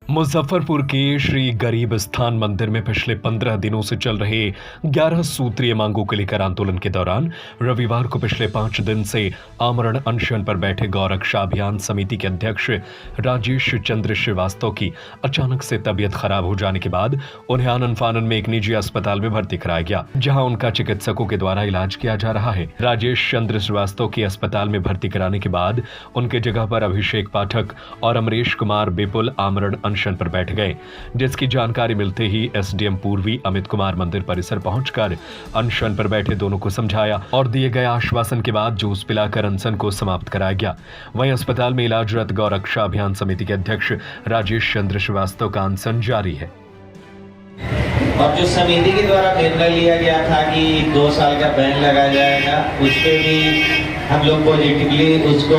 मुजफ्फरपुर के श्री गरीब स्थान मंदिर में पिछले 15 दिनों से चल रहे 11 सूत्रीय मांगों को लेकर आंदोलन के दौरान रविवार को पिछले 5 दिन से आमरण अनशन पर बैठे गौरक्षा अभियान समिति के अध्यक्ष राजेश चंद्र श्रीवास्तव की अचानक से तबीयत खराब हो जाने के बाद उन्हें आनन फानन में एक निजी अस्पताल में भर्ती कराया गया, जहां उनका चिकित्सकों के द्वारा इलाज किया जा रहा है। राजेश चंद्र श्रीवास्तव की अस्पताल में भर्ती कराने के बाद उनके जगह पर अभिषेक पाठक और अमरीश कुमार बेपुल आमरण अनशन पर बैठ गए, जिसकी जानकारी मिलते ही एसडीएम पूर्वी अमित कुमार मंदिर परिसर पहुंचकर अनशन पर बैठे दोनों को समझाया और दिए गए आश्वासन के बाद जूस पिलाकर अनशन को समाप्त कराया गया। वहीं अस्पताल में इलाजरत गौरक्षा अभियान समिति के अध्यक्ष राजेश चंद्र श्रीवास्तव का अनशन जारी है। और जो समिति के द्वारा निर्णय लिया गया था कि 2 साल का बैन लगाया जाएगा, उस पर भी हम लोग पॉजिटिवली उसको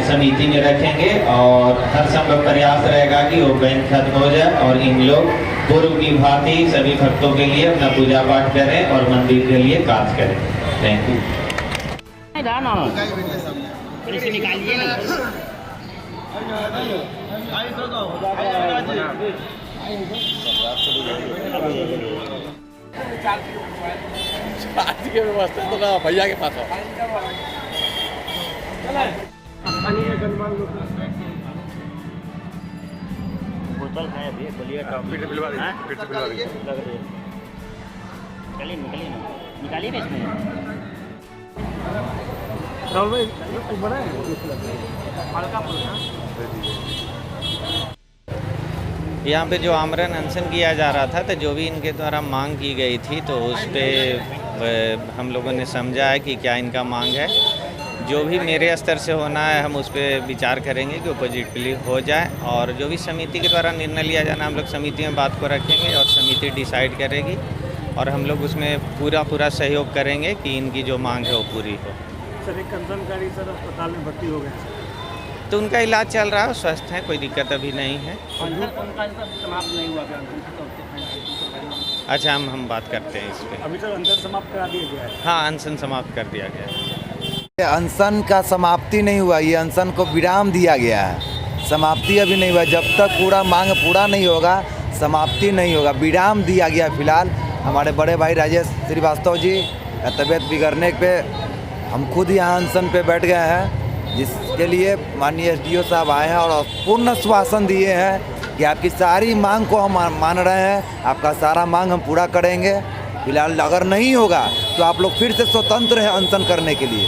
समिति में रखेंगे और हर संभव प्रयास रहेगा कि वो बैन खत्म हो जाए और इन लोग पूर्व की भांति सभी भक्तों के लिए अपना पूजा पाठ करें और मंदिर के लिए कार्य करें। Thank you. के व्यवस्था तो भैया के पास बोतल है भी बोलिए निकालिए इसमें यहाँ पे जो आमरण अनशन किया जा रहा था, तो जो भी इनके द्वारा मांग की गई थी, तो उस पर हम लोगों ने समझा है कि क्या इनका मांग है। जो भी मेरे स्तर से होना है हम उस पर विचार करेंगे कि पॉजिटिवली हो जाए, और जो भी समिति के द्वारा निर्णय लिया जाना हम लोग समिति में बात को रखेंगे और समिति डिसाइड करेगी और हम लोग उसमें पूरा सहयोग करेंगे कि इनकी जो मांग है वो पूरी हो। सर, एक कंसर्नकारी सर अस्पताल में भर्ती हो गए, तो उनका इलाज चल रहा है, स्वस्थ है, कोई दिक्कत अभी नहीं है। समाप्त नहीं हुआ। अच्छा, हम बात करते हैं इस पर। अभी तक अनशन समाप्त करा दिया गया है। हाँ, अनशन समाप्त कर दिया गया है। अनशन का समाप्ति नहीं हुआ, ये अनशन को विराम दिया गया है। समाप्ति अभी नहीं हुआ, जब तक पूरा मांग पूरा नहीं होगा समाप्ति नहीं होगा, विराम दिया गया। फिलहाल हमारे बड़े भाई राजेश श्रीवास्तव जी का तबीयत बिगड़ने पे हम खुद यहाँ अनशन पे बैठ गए हैं, जिसके लिए माननीय एसडीओ साहब आए हैं और पूर्ण आश्वासन दिए हैं कि आपकी सारी मांग को हम मान रहे हैं, आपका सारा मांग हम पूरा करेंगे। फिलहाल अगर नहीं होगा तो आप लोग फिर से स्वतंत्र हैं अनशन करने के लिए।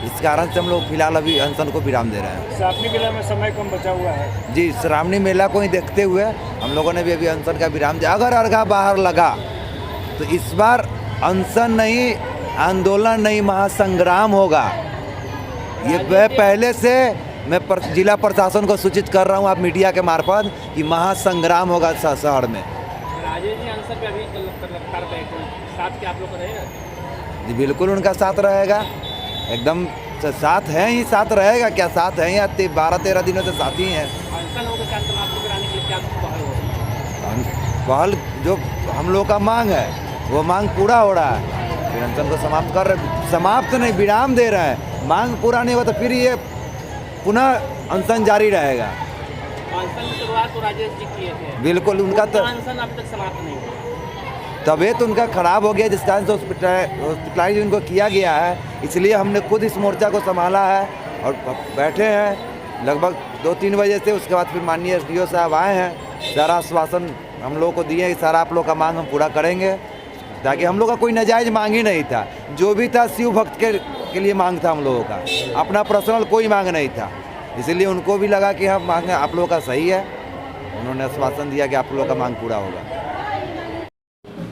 इस कारण से हम लोग फिलहाल अभी अनशन को विराम दे रहे हैं। श्रावणी मेला में समय कम बचा हुआ है जी, श्रावणी मेला को ही देखते हुए हम लोगों ने भी अभी अनशन का विराम दिया। अगर अर्घा बाहर लगा तो इस बार अनशन नहीं, आंदोलन नहीं, महासंग्राम होगा। ये पहले से मैं जिला प्रशासन को सूचित कर रहा हूँ, आप मीडिया के मार्फत, कि महासंग्राम होगा शहर में। राजेश जी अनशन पे अभी लगातार बैठे, साथ के आप लोग रहेगा? जी बिल्कुल, उनका साथ रहेगा, एकदम साथ है ही, साथ रहेगा। क्या साथ है या 12-13 दिनों से साथ ही हैं। अनशन होगा, क्या समाप्त कराने के लिए क्या पहल होगी? पहल जो हम लोग का मांग है वो मांग पूरा हो रहा है, फिर अनशन को समाप्त कर रहे, समाप्त नहीं विराम दे रहे हैं। मांग पूरा नहीं होगा तो फिर ये पुनः अनशन जारी रहेगा। अनशन की शुरुआत तो राजेश जी किए थे। बिल्कुल, उनका तो अनशन अभी तक समाप्त नहीं हुआ। तबीयत उनका खराब हो गया, जिस कारण से हॉस्पिटलाइज उनको किया गया है, इसलिए हमने खुद इस मोर्चा को संभाला है और बैठे हैं लगभग 2-3 बजे से। उसके बाद फिर माननीय एसडीओ साहब आए हैं, सारा आश्वासन हम लोगों को दिए कि सारा आप लोग का मांग हम पूरा करेंगे, ताकि हम लोग का कोई नाजायज मांग ही नहीं था। जो भी था शिव भक्त के लिए मांग था हम लोगों का, अपना पर्सनल कोई मांग नहीं था। इसीलिए उनको भी लगा कि हम मांग आप लोगों का सही है, उन्होंने आश्वासन दिया कि आप लोगों का मांग पूरा होगा।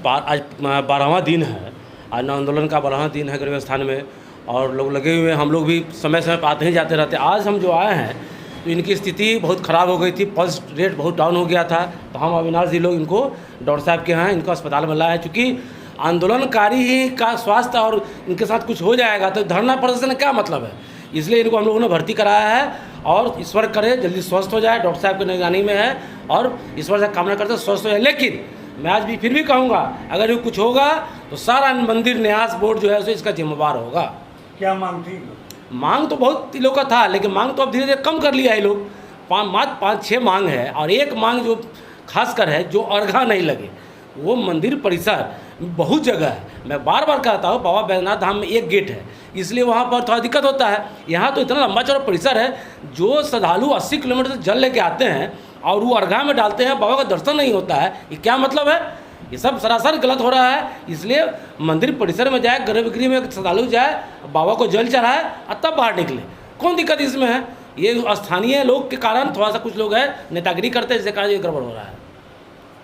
आज 12वां दिन है, आज आंदोलन का 12वां दिन है गरीब स्थान में, और लोग लगे हुए हैं। हम लोग भी समय समय पर आते ही जाते रहते। आज हम जो आए हैं तो इनकी स्थिति बहुत ख़राब हो गई थी, पल्स रेट बहुत डाउन हो गया था, तो हम अविनाश जी लोग इनको डॉक्टर साहब के यहाँ इनको अस्पताल में लाए हैं। चूँकि आंदोलनकारी ही का स्वास्थ्य और इनके साथ कुछ हो जाएगा तो धरना प्रदर्शन का क्या मतलब है, इसलिए इनको हम लोगों ने भर्ती कराया है और ईश्वर करे जल्दी स्वस्थ हो जाए। डॉक्टर साहब की निगरानी में है और ईश्वर से कामना करते स्वस्थ हो जाए। लेकिन मैं आज भी फिर भी कहूँगा, अगर ये कुछ होगा तो सारा मंदिर न्यास बोर्ड जो है सो इसका जिम्मेवार होगा। क्या मांग थी? मांग तो बहुत लोगों का था, लेकिन मांग तो अब धीरे धीरे कम कर लिया है लोग। मात्र 5-6 मांग है, और एक मांग जो खासकर है जो अर्घा नहीं लगे, वो मंदिर परिसर बहुत जगह है। मैं बार बार कहता हूँ बाबा बैद्यनाथ धाम में एक गेट है, इसलिए वहाँ पर थोड़ा दिक्कत होता है। यहाँ तो इतना लंबा चौड़ा परिसर है, जो श्रद्धालु 80 किलोमीटर से जल लेके आते हैं और वो अर्घा में डालते हैं, बाबा का दर्शन नहीं होता है। ये क्या मतलब है? ये सब सरासर गलत हो रहा है। इसलिए मंदिर परिसर में जाए, गर्भगृह में श्रद्धालु जाए, बाबा को जल चढ़ाए और तब बाहर निकले। कौन दिक्कत इसमें है? ये स्थानीय लोग के कारण थोड़ा सा कुछ लोग हैं नेतागिरी करते हैं, जिसके कारण ये गड़बड़ हो रहा है।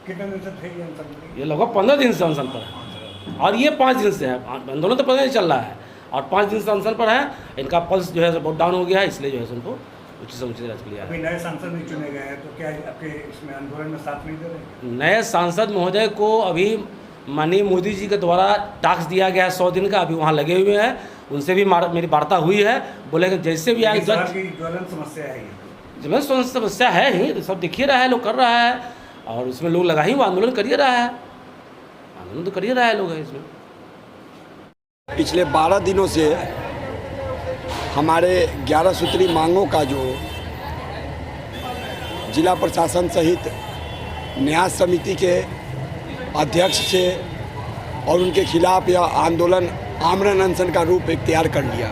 कितने दिन से थे ये अनशन? ये लगभग 15 दिन से अनशन पर है, और ये 5 दिन से है। आंदोलन तो 15 दिन चल रहा है और 5 दिन से अनशन पर है। इनका पल्स जो है बहुत डाउन हो गया है, इसलिए जो है उनको उचित से उचित इलाज लिया है। अभी नए सांसद नहीं चुने गए हैं, तो क्या आपके इसमें आंदोलन में साथ नहीं दे रहे? नए सांसद महोदय को अभी माननीय मोदी जी के द्वारा टास्क दिया गया है 100 दिन का, अभी वहाँ लगे हुए हैं। उनसे भी मेरी वार्ता हुई है, बोले कि जैसे भी आए शहर की ज्वलन समस्या है ये। ज्वलन समस्या है ही, सब दिख ही रहा है, लोग कर रहा है, और उसमें लोग लगा ही वो आंदोलन कर ही रहा है। आंदोलन तो कर ही रहा है लोग है इसमें। पिछले 12 दिनों से हमारे 11 सूत्री मांगों का जो जिला प्रशासन सहित न्यास समिति के अध्यक्ष से और उनके खिलाफ यह आंदोलन आमरण अनशन का रूप इख्तियार कर लिया।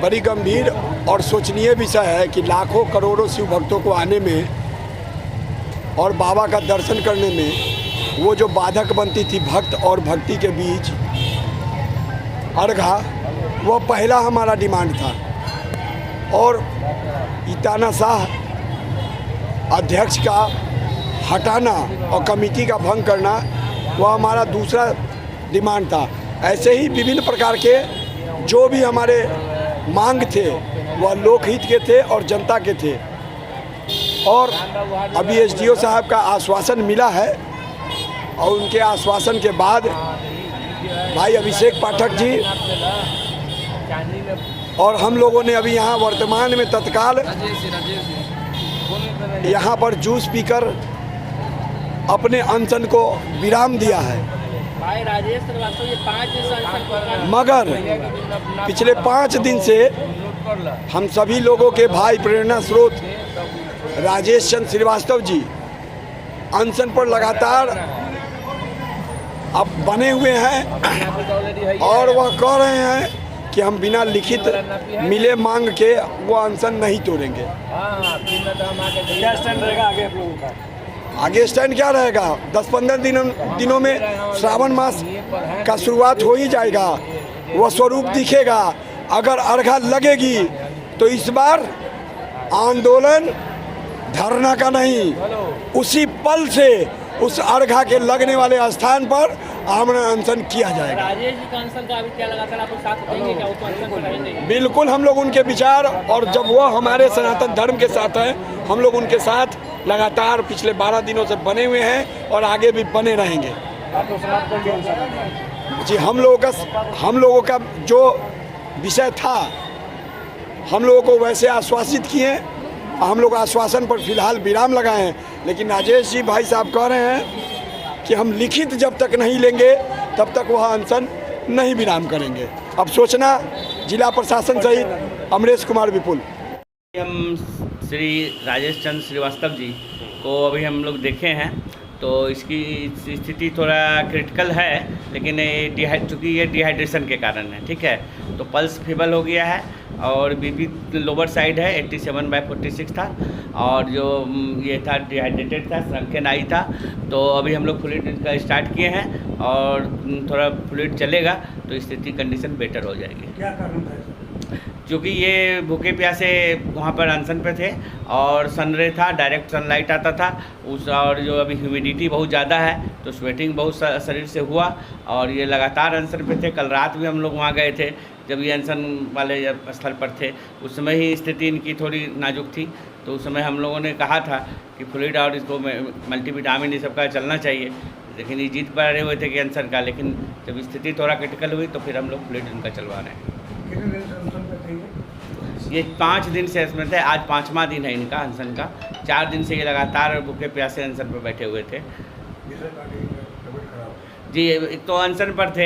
बड़ी गंभीर और सोचनीय विषय है कि लाखों करोड़ों शिव भक्तों को आने में और बाबा का दर्शन करने में वो जो बाधक बनती थी भक्त और भक्ति के बीच, अर्घा, वो पहला हमारा डिमांड था। और तानाशाह अध्यक्ष का हटाना और कमेटी का भंग करना, वह हमारा दूसरा डिमांड था। ऐसे ही विभिन्न प्रकार के जो भी हमारे मांग थे वह लोकहित के थे और जनता के थे। और अभी एसडीओ साहब का आश्वासन मिला है, और उनके आश्वासन के बाद भाई अभिषेक पाठक जी और हम लोगों ने अभी यहाँ वर्तमान में तत्काल यहाँ पर जूस पीकर अपने अनशन को विराम दिया है। भाई राजेश श्रीवास्तव ये 5 दिन से अनशन कर रहे हैं। मगर पिछले 5 दिन से हम सभी लोगों के भाई प्रेरणा स्रोत राजेश चंद्र श्रीवास्तव जी अनशन पर लगातार अब बने हुए हैं, और वह कह रहे हैं कि हम बिना लिखित मिले मांग के वो अनशन नहीं तोड़ेंगे। क्या स्टैंड रहेगा आगे आप लोगों का? आगे स्टैंड क्या रहेगा? 10-15 दिनों में श्रावण मास का शुरुआत हो ही जाएगा, वह स्वरूप दिखेगा। अगर अर्घा लगेगी तो इस बार आंदोलन धरना का नहीं, उसी पल से उस अर्घा के लगने वाले स्थान पर आमरण अनशन किया जाएगा। राजेश जी का अनशन का अभी क्या लगातार आप साथ देंगे क्या? वो तो अनशन पर रहेंगे। बिल्कुल, हम लोग उनके विचार, और जब वो हमारे सनातन धर्म के साथ है, हम लोग उनके साथ लगातार पिछले 12 दिनों से बने हुए हैं और आगे भी बने रहेंगे। आप लोग समाप्त कर दिया अनशन? जी, हम लोगों का जो विषय था हम लोगों को वैसे आश्वासित किए, हम लोग आश्वासन पर फिलहाल विराम लगाए हैं। लेकिन राजेश जी भाई साहब कह रहे हैं कि हम लिखित जब तक नहीं लेंगे तब तक वह अनशन नहीं विराम करेंगे। अब सोचना जिला प्रशासन सहित अमरेश कुमार विपुल। हम श्री राजेश चंद्र श्रीवास्तव जी को अभी हम लोग देखे हैं, तो इसकी स्थिति थोड़ा क्रिटिकल है, लेकिन चूँकि ये डिहाइड्रेशन के कारण है, ठीक है। तो पल्स फीबल हो गया है और बीपी लोअर साइड है, 87/46 था, और जो ये था डिहाइड्रेटेड था, संख्यन आई था। तो अभी हम लोग फ्लूइड का स्टार्ट किए हैं और थोड़ा फ्लूइड चलेगा तो स्थिति कंडीशन बेटर हो जाएगी। क्या कारण था? क्योंकि ये भूखे प्यासे वहाँ पर अनशन पे थे और सनरे था, डायरेक्ट सनलाइट आता था उस, और जो अभी ह्यूमिडिटी बहुत ज़्यादा है तो स्वेटिंग बहुत शरीर से हुआ, और ये लगातार अनशन पे थे। कल रात भी हम लोग वहाँ गए थे जब ये अनशन वाले स्थल पर थे, उस समय ही स्थिति इनकी थोड़ी नाजुक थी। तो उस समय हम लोगों ने कहा था कि फ्लूइड और इसको मल्टीविटामिन ये सबका चलना चाहिए, लेकिन ये जीत पर रहे हुए थे कि अनशन का। लेकिन जब स्थिति थोड़ा क्रिटिकल हुई तो फिर हम लोग फ्लूइड इनका चलवा रहे हैं। कितने दिन से अनशन पे थे? ये 5 दिन से इसमें थे, आज 5वां दिन है इनका अनशन का। 4 दिन से ये लगातार भूखे प्यासे अनशन पर बैठे हुए थे। जिससे पार्टी की तबीयत खराब? जी, एक तो अनशन पर थे,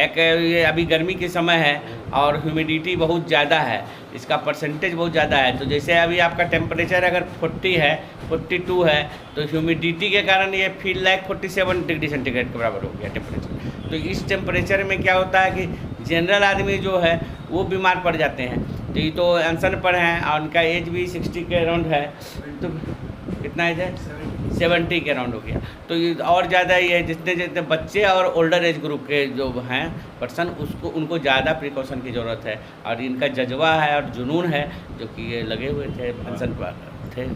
एक ये अभी गर्मी के समय है और ह्यूमिडिटी बहुत ज़्यादा है, इसका परसेंटेज बहुत ज़्यादा है। तो जैसे अभी आपका टेम्परेचर अगर 40 है, 42 है, तो ह्यूमिडिटी के कारण ये फील लाइक 47 डिग्री सेंटीग्रेड के बराबर हो गया टेम्परेचर। तो इस टेम्परेचर में क्या होता है कि जनरल आदमी जो है वो बीमार पड़ जाते हैं। तो ये तो अनशन पर हैं और उनका एज भी 60 के अराउंड है। तो कितना एज है? 70 के अराउंड हो गया। तो ये और ज़्यादा ये है, जितने जितने बच्चे और ओल्डर एज ग्रुप के जो हैं पर्सन, उनको ज़्यादा प्रिकॉशन की ज़रूरत है। और इनका जज्बा है और जुनून है जो कि ये लगे हुए थे, अनशन पर थे।